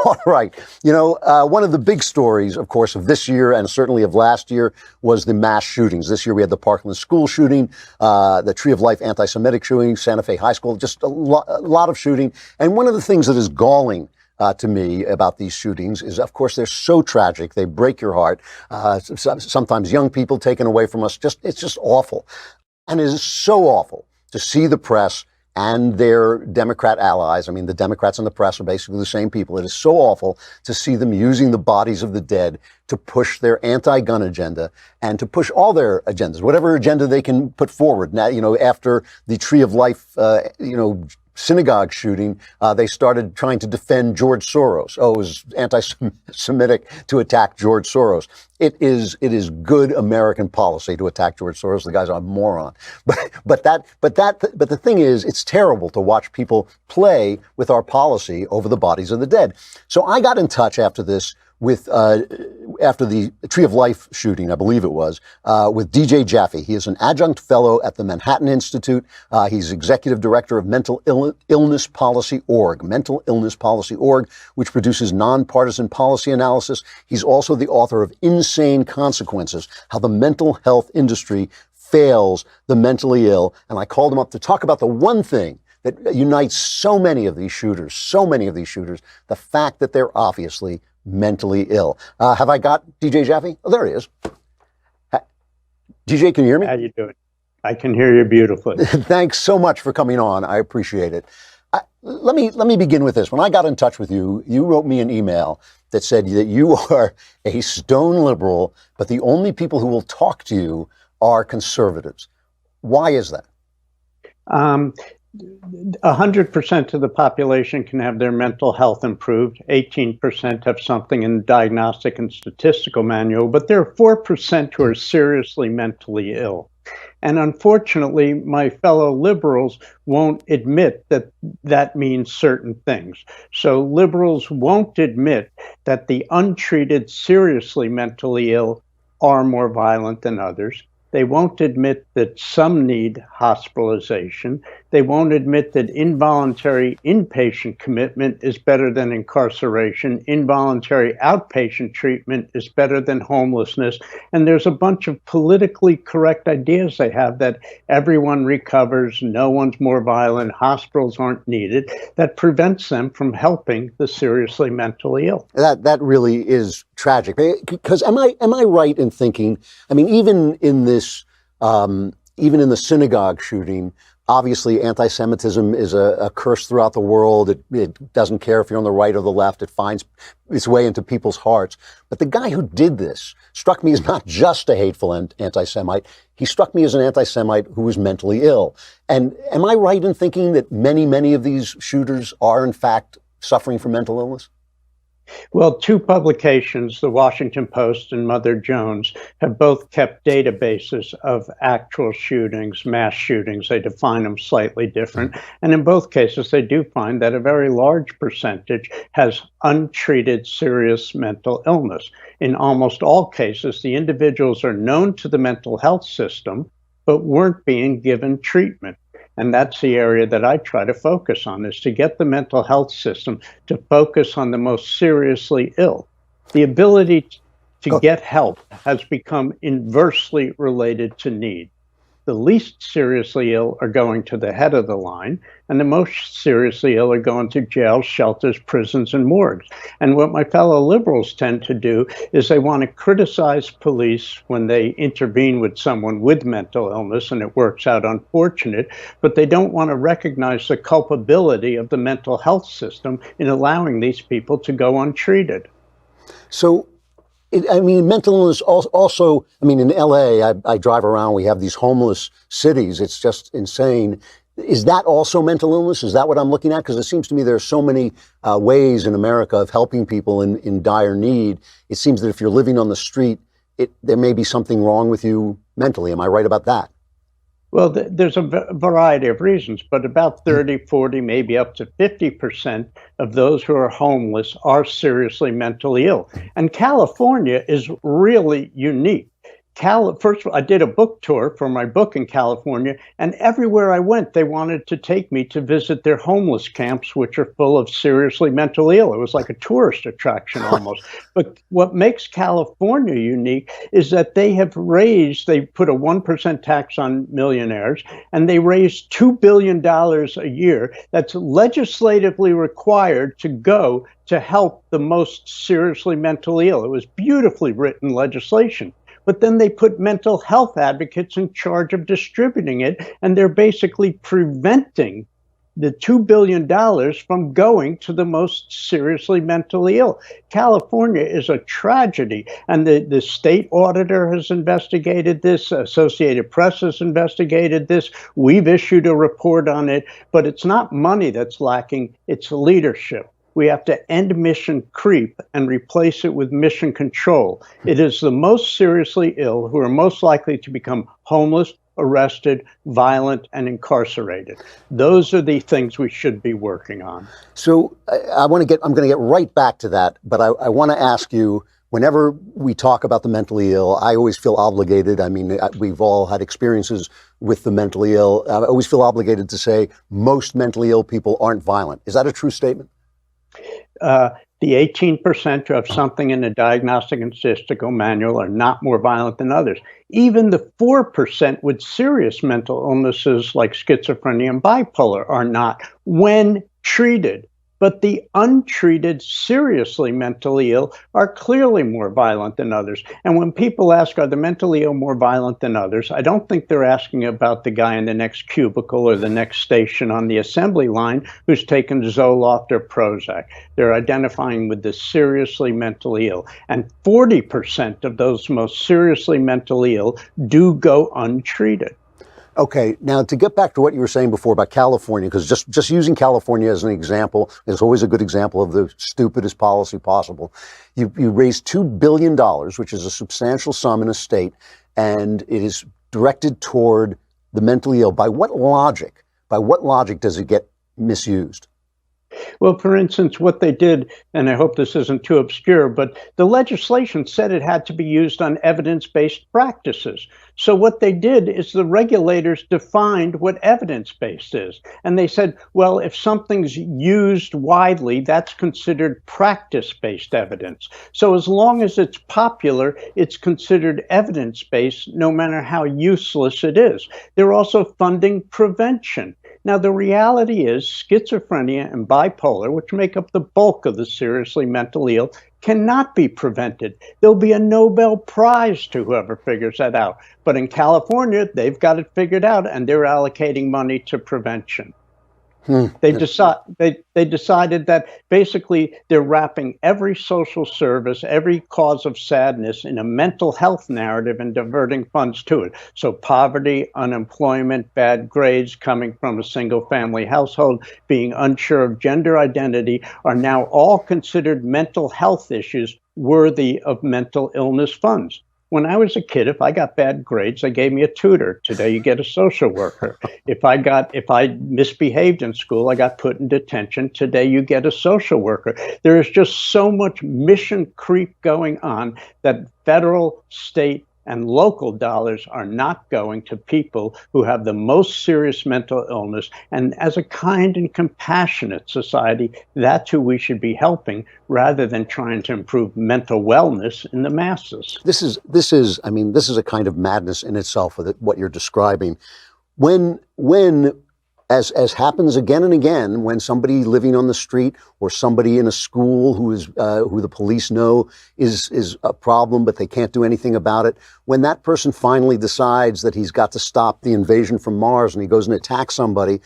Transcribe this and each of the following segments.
All right. One of the big stories, of course, of this year and certainly of last year was the mass shootings. This year we had the Parkland school shooting, the Tree of Life anti-Semitic shooting, Santa Fe High School, just a lot of shooting. And one of the things that is galling to me about these shootings is, of course, they're so tragic. They break your heart. Sometimes young people taken away from us. It's just awful. And it is so awful to see the press and their Democrat allies. I mean, the Democrats and the press are basically the same people. It is so awful to see them using the bodies of the dead to push their anti-gun agenda and to push all their agendas, whatever agenda they can put forward. Now, after the Tree of Life, synagogue shooting, they started trying to defend George Soros. Oh, it was anti-Semitic to attack George Soros. It is good American policy to attack George Soros. The guy's a moron. But the thing is, it's terrible to watch people play with our policy over the bodies of the dead. So I got in touch after this with after the Tree of Life shooting, I believe it was, with DJ Jaffe. He is an adjunct fellow at the Manhattan Institute. He's executive director of Mental Illness Policy Org, which produces nonpartisan policy analysis. He's also the author of Insane Consequences: How the Mental Health Industry Fails the Mentally Ill. And I called him up to talk about the one thing that unites so many of these shooters, the fact that they're obviously mentally ill. Have I got DJ Jaffe? Oh, there he is. DJ, can you hear me? How you doing? I can hear you beautifully. Thanks so much for coming on. I appreciate it. Let me begin with this. When I got in touch with you, you wrote me an email that said that you are a stone liberal, but the only people who will talk to you are conservatives. Why is that? 100% of the population can have their mental health improved. 18% have something in the Diagnostic and Statistical Manual, but there are 4% who are seriously mentally ill. And unfortunately, my fellow liberals won't admit that that means certain things. So liberals won't admit that the untreated, seriously mentally ill are more violent than others. They won't admit that some need hospitalization. They won't admit that involuntary inpatient commitment is better than incarceration. Involuntary outpatient treatment is better than homelessness. And there's a bunch of politically correct ideas they have that everyone recovers, no one's more violent, hospitals aren't needed, that prevents them from helping the seriously mentally ill. That really is tragic. Because am I right in thinking, I mean, even in the synagogue shooting, obviously anti-Semitism is a curse throughout the world. It doesn't care if you're on the right or the left. It finds its way into people's hearts. But the guy who did this struck me as not just a hateful anti-Semite. He struck me as an anti-Semite who was mentally ill. And am I right in thinking that many of these shooters are in fact suffering from mental illness? Well, two publications, the Washington Post and Mother Jones, have both kept databases of actual shootings, mass shootings. They define them slightly different. And in both cases, they do find that a very large percentage has untreated serious mental illness. In almost all cases, the individuals are known to the mental health system, but weren't being given treatment. And that's the area that I try to focus on, is to get the mental health system to focus on the most seriously ill. The ability to get help has become inversely related to need. The least seriously ill are going to the head of the line, and the most seriously ill are going to jails, shelters, prisons, and morgues. And what my fellow liberals tend to do is they want to criticize police when they intervene with someone with mental illness, and it works out unfortunate, but they don't want to recognize the culpability of the mental health system in allowing these people to go untreated. So, mental illness also, in LA, I drive around, we have these homeless cities. It's just insane. Is that also mental illness? Is that what I'm looking at? Because it seems to me there are so many ways in America of helping people in dire need. It seems that if you're living on the street, there may be something wrong with you mentally. Am I right about that? Well, there's a variety of reasons, but about 30, 40, maybe up to 50% of those who are homeless are seriously mentally ill. And California is really unique. First of all, I did a book tour for my book in California, and everywhere I went, they wanted to take me to visit their homeless camps, which are full of seriously mentally ill. It was like a tourist attraction almost. But what makes California unique is that they put a 1% tax on millionaires, and they raised $2 billion a year that's legislatively required to go to help the most seriously mentally ill. It was beautifully written legislation. But then they put mental health advocates in charge of distributing it, and they're basically preventing the $2 billion from going to the most seriously mentally ill. California is a tragedy, and the state auditor has investigated this, Associated Press has investigated this, we've issued a report on it, but it's not money that's lacking, it's leadership. We have to end mission creep and replace it with mission control. It is the most seriously ill who are most likely to become homeless, arrested, violent, and incarcerated. Those are the things we should be working on. So I'm going to get right back to that, but I want to ask you, whenever we talk about the mentally ill, I always feel obligated. I mean, we've all had experiences with the mentally ill. I always feel obligated to say most mentally ill people aren't violent. Is that a true statement? The 18% who have something in the Diagnostic and Statistical Manual are not more violent than others. Even the 4% with serious mental illnesses like schizophrenia and bipolar are not when treated. But the untreated, seriously mentally ill are clearly more violent than others. And when people ask, are the mentally ill more violent than others, I don't think they're asking about the guy in the next cubicle or the next station on the assembly line who's taken Zoloft or Prozac. They're identifying with the seriously mentally ill. And 40% of those most seriously mentally ill do go untreated. Okay, now to get back to what you were saying before about California, because just using California as an example is always a good example of the stupidest policy possible. You raised $2 billion, which is a substantial sum in a state, and it is directed toward the mentally ill. By what logic? By what logic does it get misused? Well, for instance, what they did, and I hope this isn't too obscure, but the legislation said it had to be used on evidence-based practices. So what they did is the regulators defined what evidence-based is. And they said, well, if something's used widely, that's considered practice-based evidence. So as long as it's popular, it's considered evidence-based, no matter how useless it is. They're also funding prevention. Now, the reality is schizophrenia and bipolar, which make up the bulk of the seriously mentally ill, cannot be prevented. There'll be a Nobel Prize to whoever figures that out. But in California, they've got it figured out, and they're allocating money to prevention. They decided that basically they're wrapping every social service, every cause of sadness in a mental health narrative and diverting funds to it. So poverty, unemployment, bad grades coming from a single family household, being unsure of gender identity are now all considered mental health issues worthy of mental illness funds. When I was a kid, if I got bad grades, they gave me a tutor. Today, you get a social worker. If I misbehaved in school, I got put in detention. Today, you get a social worker. There is just so much mission creep going on that federal, state, and local dollars are not going to people who have the most serious mental illness. And as a kind and compassionate society, that's who we should be helping rather than trying to improve mental wellness in the masses. This is a kind of madness in itself with what you're describing. When as happens again and again, when somebody living on the street or somebody in a school who the police know is a problem, but they can't do anything about it, when that person finally decides that he's got to stop the invasion from Mars and he goes and attacks somebody,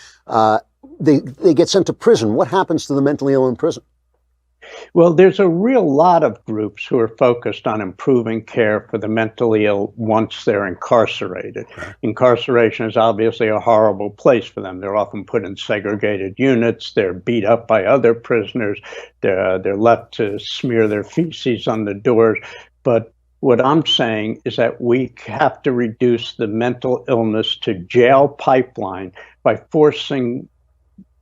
they get sent to prison. What happens to the mentally ill in prison? Well, there's a real lot of groups who are focused on improving care for the mentally ill once they're incarcerated. Incarceration is obviously a horrible place for them. They're often put in segregated units. They're beat up by other prisoners. They're left to smear their feces on the doors. But what I'm saying is that we have to reduce the mental illness to jail pipeline by forcing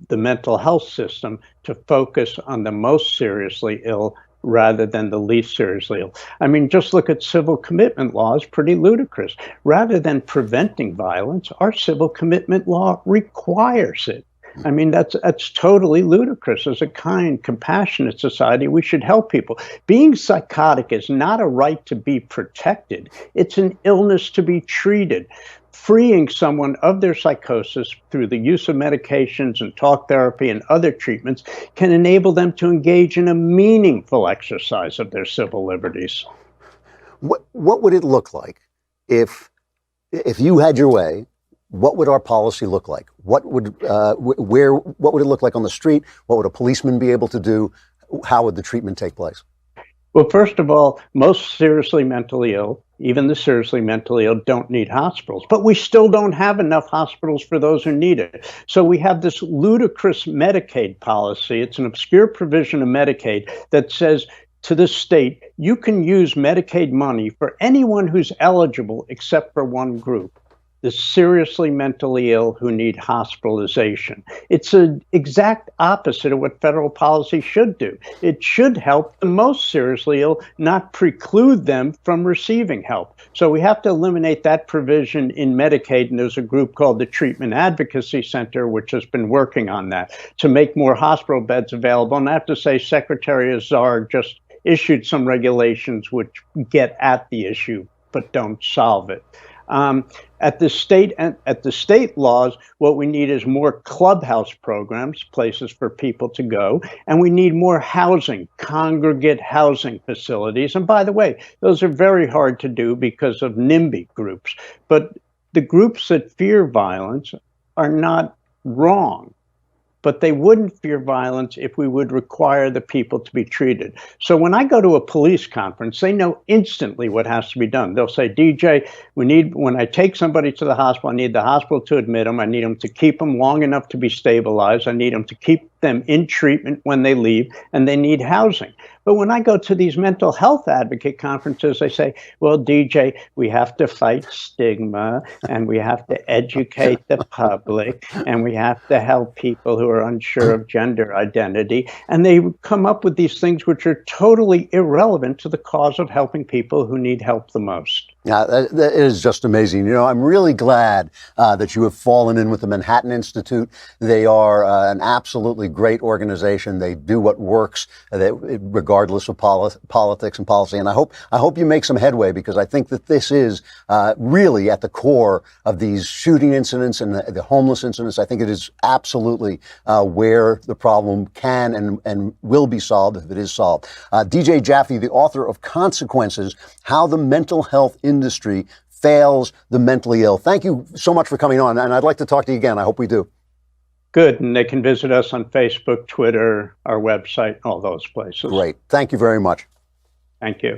the mental health system to focus on the most seriously ill rather than the least seriously ill. I mean, just look at civil commitment laws, pretty ludicrous. Rather than preventing violence, our civil commitment law requires it. I mean, that's totally ludicrous. As a kind, compassionate society, we should help people. Being psychotic is not a right to be protected. It's an illness to be treated. Freeing someone of their psychosis through the use of medications and talk therapy and other treatments can enable them to engage in a meaningful exercise of their civil liberties. What would it look like if you had your way? What would our policy look like? What would what would it look like on the street? What would a policeman be able to do? How would the treatment take place? Well, first of all, most seriously mentally ill, even the seriously mentally ill, don't need hospitals. But we still don't have enough hospitals for those who need it. So we have this ludicrous Medicaid policy. It's an obscure provision of Medicaid that says to the state, you can use Medicaid money for anyone who's eligible except for one group: the seriously mentally ill who need hospitalization. It's an exact opposite of what federal policy should do. It should help the most seriously ill, not preclude them from receiving help. So we have to eliminate that provision in Medicaid, and there's a group called the Treatment Advocacy Center, which has been working on that to make more hospital beds available. And I have to say, Secretary Azar just issued some regulations which get at the issue but don't solve it. At the state laws, what we need is more clubhouse programs, places for people to go, and we need more housing, congregate housing facilities. And by the way, those are very hard to do because of NIMBY groups. But the groups that fear violence are not wrong. But they wouldn't fear violence if we would require the people to be treated. So when I go to a police conference, they know instantly what has to be done. They'll say, DJ, when I take somebody to the hospital, I need the hospital to admit them. I need them to keep them long enough to be stabilized. I need them to keep them in treatment when they leave, and they need housing. But when I go to these mental health advocate conferences, they say, well, DJ, we have to fight stigma, and we have to educate the public, and we have to help people who are unsure of gender identity. And they come up with these things which are totally irrelevant to the cause of helping people who need help the most. Yeah, that is just amazing. You know, I'm really glad that you have fallen in with the Manhattan Institute. They are an absolutely great organization. They do what works, regardless of politics and policy. And I hope you make some headway, because I think that this is really at the core of these shooting incidents and the homeless incidents. I think it is absolutely where the problem can and will be solved if it is solved. DJ Jaffe, the author of Consequences: How the Mental Health Industry Fails the Mentally Ill. Thank you so much for coming on, and I'd like to talk to you again. I hope we do. Good, and they can visit us on Facebook, Twitter, our website, all those places. Great. Thank you very much. Thank you.